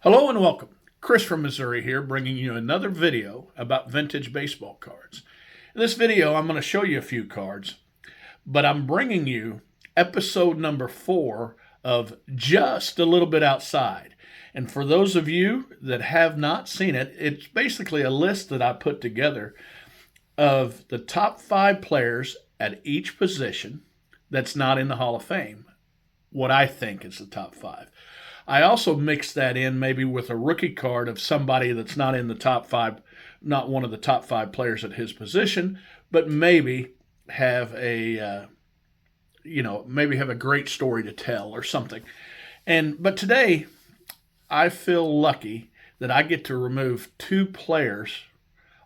Hello and welcome. Chris from Missouri here, bringing you another video about vintage baseball cards. In this video, I'm going to show you a few cards, but I'm bringing you episode number 4 of Just a Little Bit Outside. And for those of you that have not seen it, it's basically a list that I put together of the top 5 players at each position that's not in the Hall of Fame, what I think is the top 5. I also mixed that in maybe with a rookie card of somebody that's not in the top 5, not one of the top 5 players at his position, but maybe have a maybe have a great story to tell or something. But today I feel lucky that I get to remove 2 players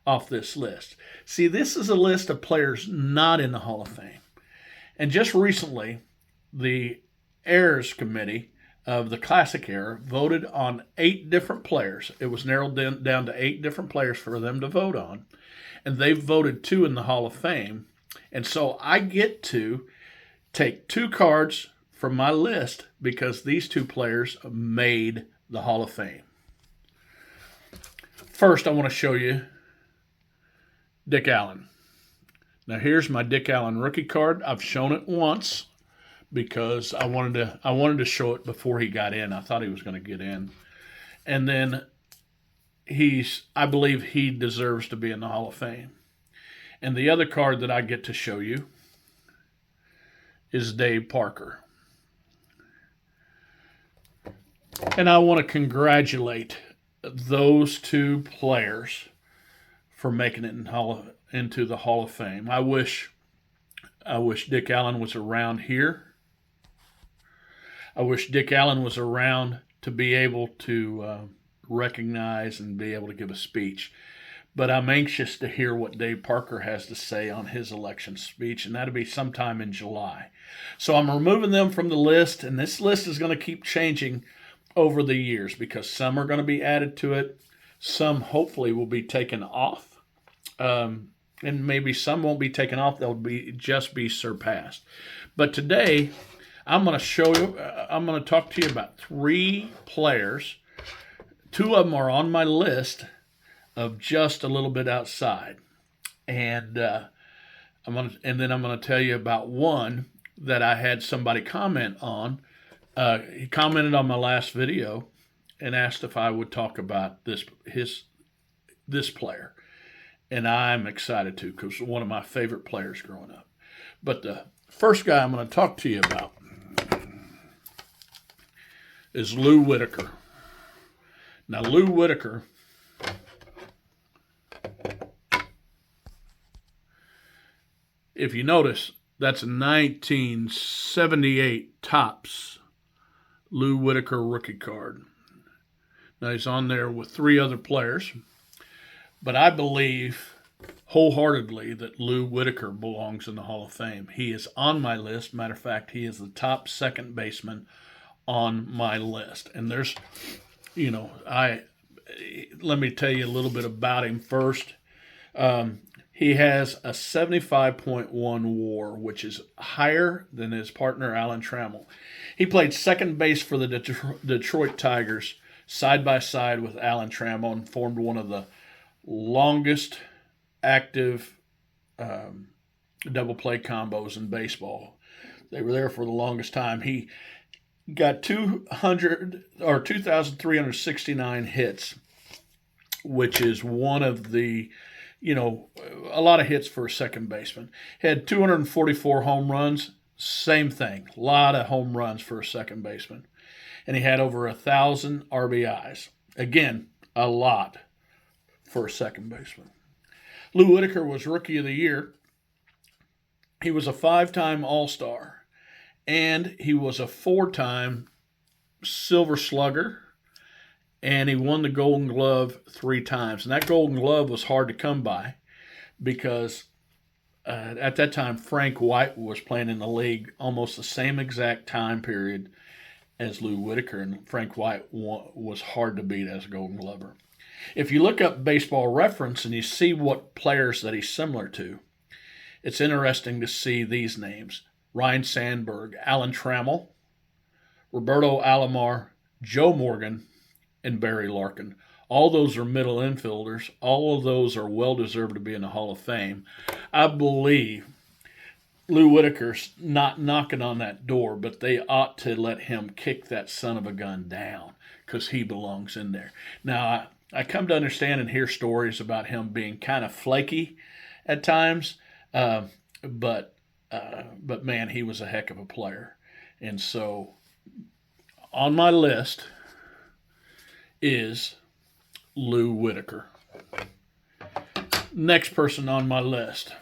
off this list. See, this is a list of players not in the Hall of Fame. And just recently, the Heirs Committee of the Classic era voted on 8 different players. It was narrowed down to 8 different players for them to vote on. And they voted 2 in the Hall of Fame. And so I get to take 2 cards from my list because these 2 players made the Hall of Fame. First, I want to show you Dick Allen. Now here's my Dick Allen rookie card. I've shown it once because I wanted to show it before he got in. I thought he was going to get in. And then I believe he deserves to be in the Hall of Fame. And the other card that I get to show you is Dave Parker. And I want to congratulate those 2 players for making it into the Hall of Fame. I wish Dick Allen was around here. I wish Dick Allen was around to be able to recognize and be able to give a speech. But I'm anxious to hear what Dave Parker has to say on his election speech, and that'll be sometime in July. So I'm removing them from the list, and this list is going to keep changing over the years because some are going to be added to it. Some hopefully will be taken off. And maybe some won't be taken off. They'll just be surpassed. But today, I'm going to talk to you about 3 players. 2 of them are on my list of Just a Little Bit Outside. And then I'm going to tell you about one that I had somebody comment on. He commented on my last video and asked if I would talk about this player. And I'm excited to because one of my favorite players growing up. But the first guy I'm going to talk to you about is Lou Whitaker. Now, Lou Whitaker if you notice, that's a 1978 Topps Lou Whitaker rookie card. Now, he's on there with 3 other players. But I believe wholeheartedly that Lou Whitaker belongs in the Hall of Fame. He is on my list. Matter of fact, he is the top second baseman on my list. And let me tell you a little bit about him first. He has a 75.1 WAR, which is higher than his partner Alan Trammell. He played second base for the Detroit Tigers side by side with Alan Trammell and formed one of the longest active double play combos in baseball. They were there for the longest time. He got 2,369 hits, which is one of the, a lot of hits for a second baseman. Had 244 home runs, same thing, a lot of home runs for a second baseman. And he had over 1,000 RBIs. Again, a lot for a second baseman. Lou Whitaker was Rookie of the Year. He was a 5-time All-Star, and he was a 4-time Silver Slugger, and he won the Golden Glove 3 times. And that Golden Glove was hard to come by because at that time Frank White was playing in the league almost the same exact time period as Lou Whitaker, and Frank White was hard to beat as a Golden Glover. If you look up Baseball Reference and you see what players that he's similar to, it's interesting to see these names: Ryne Sandberg, Alan Trammell, Roberto Alomar, Joe Morgan, and Barry Larkin. All those are middle infielders. All of those are well deserved to be in the Hall of Fame. I believe Lou Whitaker's not knocking on that door, but they ought to let him kick that son of a gun down because he belongs in there. Now, I come to understand and hear stories about him being kind of flaky at times, but man, he was a heck of a player. And so on my list is Lou Whitaker. Next person on my list.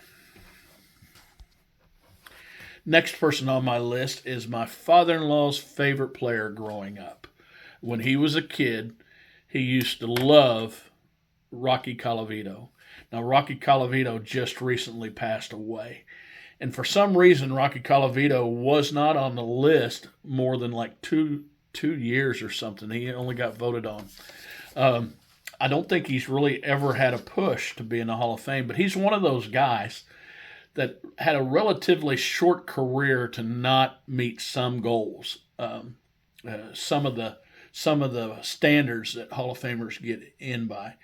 Next person on my list is my father-in-law's favorite player growing up. When he was a kid, he used to love Rocky Colavito. Now, Rocky Colavito just recently passed away. And for some reason, Rocky Colavito was not on the list more than like two years or something. He only got voted on. I don't think he's really ever had a push to be in the Hall of Fame, but he's one of those guys that had a relatively short career to not meet some goals, some of the standards that Hall of Famers get in by.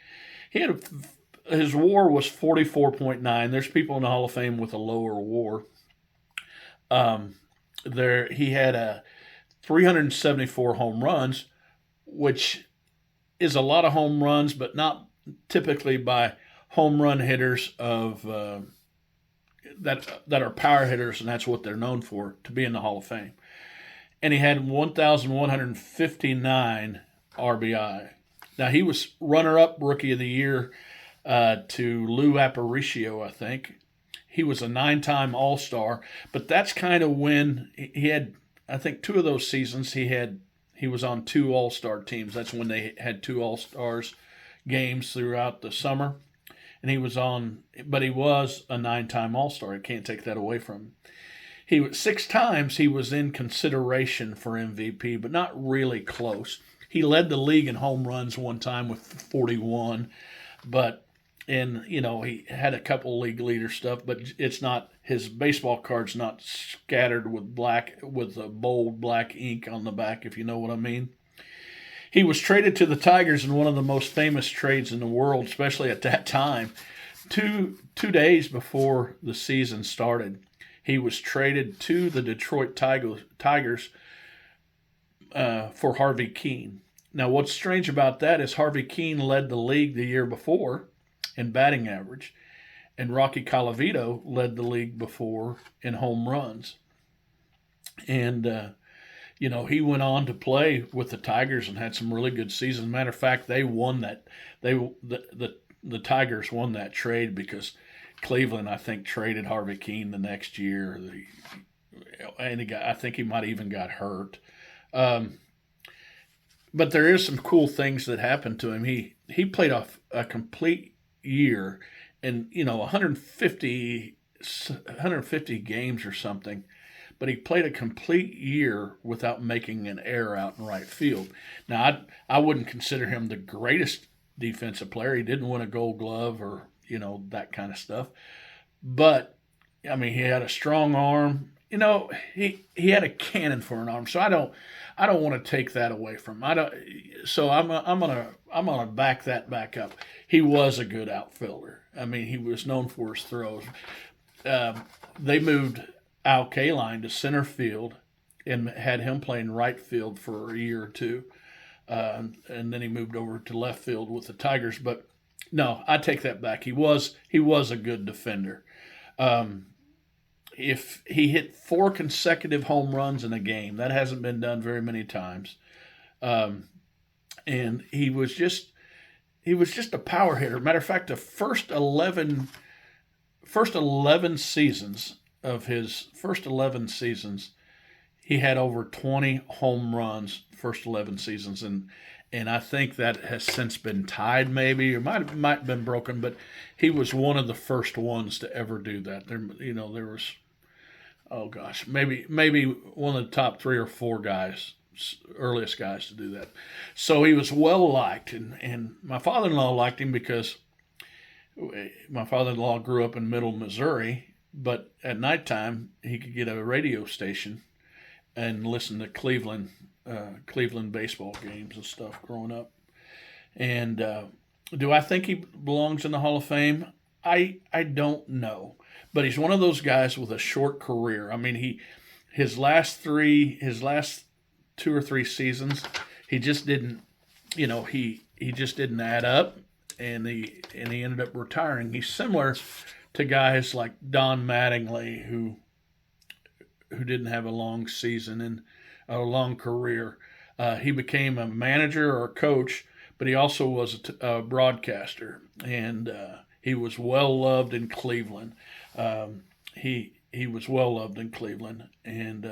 His WAR was 44.9. There's people in the Hall of Fame with a lower WAR. He had 374 home runs, which is a lot of home runs, but not typically by home run hitters of that are power hitters, and that's what they're known for, to be in the Hall of Fame. And he had 1,159 RBI. Now, he was runner-up Rookie of the Year to Lou Aparicio, I think. He was a 9-time All-Star, but that's kind of when he had, I think, 2 of those seasons he was on 2 All-Star teams. That's when they had 2 All-Stars games throughout the summer. And he was a 9-time All-Star. I can't take that away from him. 6 times he was in consideration for MVP, but not really close. He led the league in home runs one time with 41, he had a couple league leader stuff, but it's not, his baseball card's not scattered with a bold black ink on the back, if you know what I mean. He was traded to the Tigers in one of the most famous trades in the world, especially at that time. Two days before the season started, he was traded to the Detroit Tigers for Harvey Keene. Now, what's strange about that is Harvey Keene led the league the year before in batting average, and Rocky Colavito led the league before in home runs. And he went on to play with the Tigers and had some really good seasons. Matter of fact, they won that. The Tigers won that trade because Cleveland, I think, traded Harvey Keene the next year, and I think he might have even got hurt. But there is some cool things that happened to him. He played a complete year, and 150 games or something. But he played a complete year without making an error out in right field. Now, I wouldn't consider him the greatest defensive player. He didn't win a Gold Glove or that kind of stuff. But I mean, he had a strong arm. He had a cannon for an arm. So I don't want to take that away from him. I'm gonna back that back up. He was a good outfielder. I mean, he was known for his throws. They moved Al Kaline to center field and had him playing right field for a year or two. And then he moved over to left field with the Tigers. But no, I take that back. He was a good defender. If he hit 4 consecutive home runs in a game, that hasn't been done very many times. And he was just a power hitter. Matter of fact, the first 11 seasons of his first 11 seasons, he had over 20 home runs first 11 seasons, and I think that has since been tied, maybe, or might have been broken, but he was one of the first ones to ever do that. There was, oh gosh, maybe one of the top 3 or 4 guys, earliest guys to do that. So he was well liked, and my father-in-law liked him because my father-in-law grew up in Middle Missouri. But at nighttime, he could get a radio station and listen to Cleveland baseball games and stuff growing up. And do I think he belongs in the Hall of Fame? I don't know, but he's one of those guys with a short career. I mean, his last 2 or 3 seasons, he just didn't, he just didn't add up, and he ended up retiring. He's similar to guys like Don Mattingly, who didn't have a long season and a long career. He became a manager or a coach, but he also was a broadcaster, and he was well loved in Cleveland. He was well loved in Cleveland, and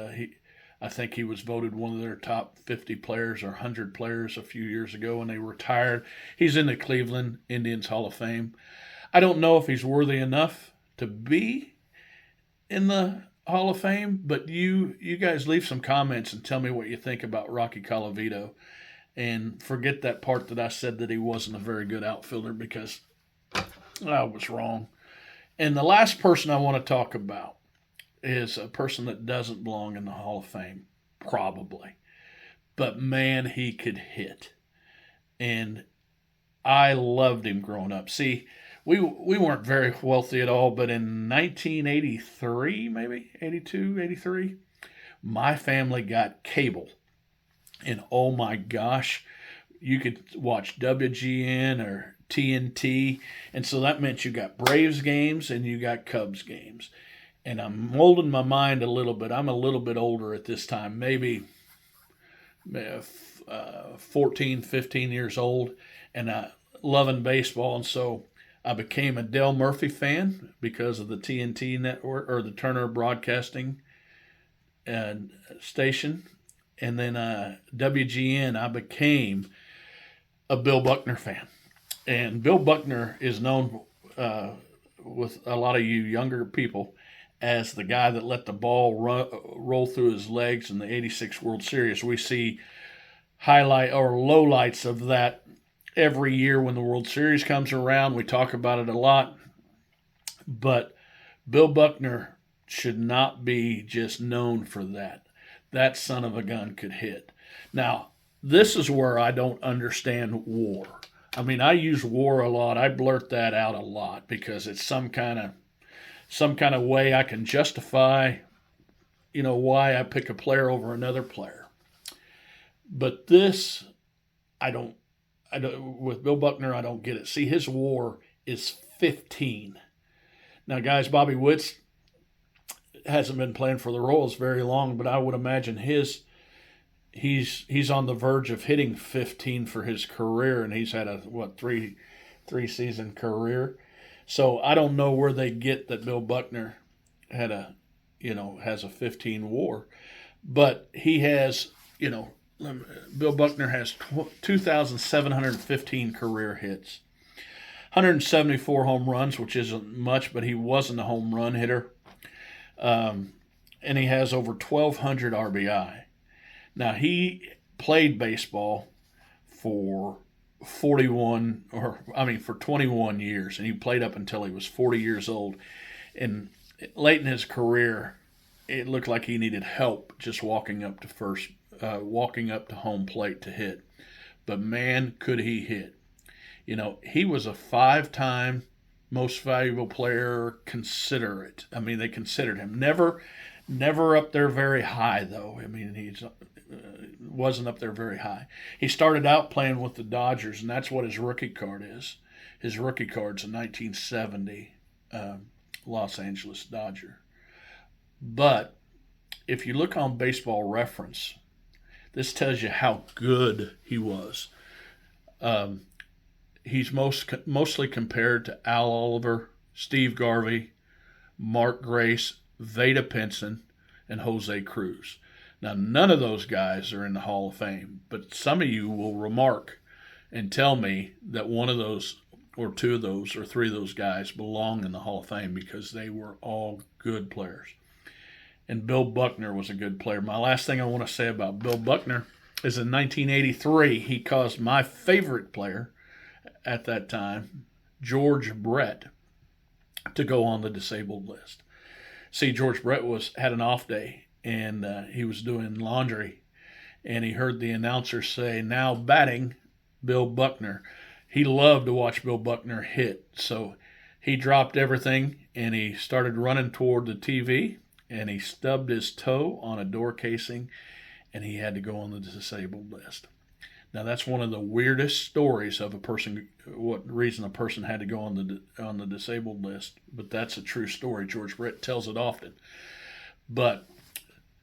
I think he was voted one of their top 50 players or 100 players a few years ago, and they retired. He's in the Cleveland Indians Hall of Fame. I don't know if he's worthy enough to be in the Hall of Fame, but you guys leave some comments and tell me what you think about Rocky Colavito. And forget that part that I said that he wasn't a very good outfielder, because I was wrong. And the last person I want to talk about is a person that doesn't belong in the Hall of Fame, probably. But man, he could hit. And I loved him growing up. See, we weren't very wealthy at all, but in 1983, maybe 82, 83, my family got cable. And oh my gosh, you could watch WGN or TNT. And so that meant you got Braves games and you got Cubs games. And I'm molding my mind a little bit. I'm a little bit older at this time, maybe 14, 15 years old, and loving baseball. And so I became a Dale Murphy fan because of the TNT network, or the Turner Broadcasting station. And then WGN, I became a Bill Buckner fan. And Bill Buckner is known with a lot of you younger people as the guy that let the ball roll through his legs in the '86 World Series. We see highlight or lowlights of that every year when the World Series comes around. We talk about it a lot. But Bill Buckner should not be just known for that. That son of a gun could hit. Now, this is where I don't understand WAR. I mean, I use WAR a lot. I blurt that out a lot because it's some kind of way I can justify, why I pick a player over another player. But this, I don't. With Bill Buckner, I don't get it. See, his WAR is 15. Now, guys, Bobby Witt's hasn't been playing for the Royals very long, but I would imagine he's on the verge of hitting 15 for his career, and he's had a three season career. So I don't know where they get that Bill Buckner has a 15 WAR, but he has, Bill Buckner has 2,715 career hits, 174 home runs, which isn't much, but he wasn't a home run hitter. And he has over 1,200 RBI. Now, he played baseball for 21 for 21 years, and he played up until he was 40 years old. And late in his career, it looked like he needed help just walking up to home plate to hit. But man, could he hit. He was a 5-time most valuable player, they considered him. Never up there very high, though. I mean, he wasn't up there very high. He started out playing with the Dodgers, and that's what his rookie card is. His rookie card's a 1970 Los Angeles Dodger. But if you look on Baseball Reference, this tells you how good he was. He's mostly compared to Al Oliver, Steve Garvey, Mark Grace, Vada Pinson, and Jose Cruz. Now, none of those guys are in the Hall of Fame, but some of you will remark and tell me that one of those, or two of those, or three of those guys belong in the Hall of Fame because they were all good players. And Bill Buckner was a good player. My last thing I want to say about Bill Buckner is in 1983, he caused my favorite player at that time, George Brett, to go on the disabled list. See, George Brett had an off day, and he was doing laundry, and he heard the announcer say, "Now batting, Bill Buckner. He loved to watch Bill Buckner hit, so he dropped everything and he started running toward the TV, and he stubbed his toe on a door casing, and he had to go on the disabled list. Now that's one of the weirdest stories of a person. What reason a person had to go on the disabled list? But that's a true story. George Brett tells it often. But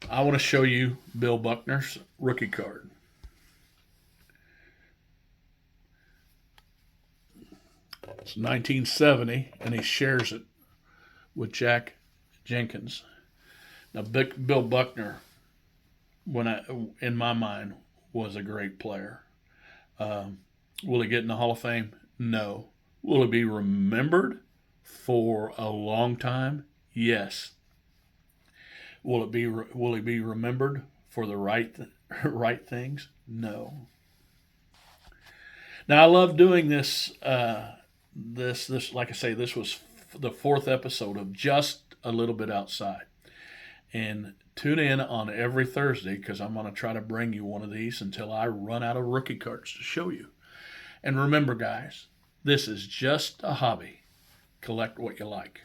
I want to show you Bill Buckner's rookie card. It's 1970, and he shares it with Jack Jenkins. Now, Bill Buckner, in my mind, was a great player. Will he get in the Hall of Fame? No. Will he be remembered for a long time? Yes. Will he be remembered for the right things? No. Now I love doing this. This like I say, this was the 4th episode of Just a Little Bit Outside. And tune in on every Thursday, because I'm going to try to bring you one of these until I run out of rookie cards to show you. And remember, guys, this is just a hobby. Collect what you like.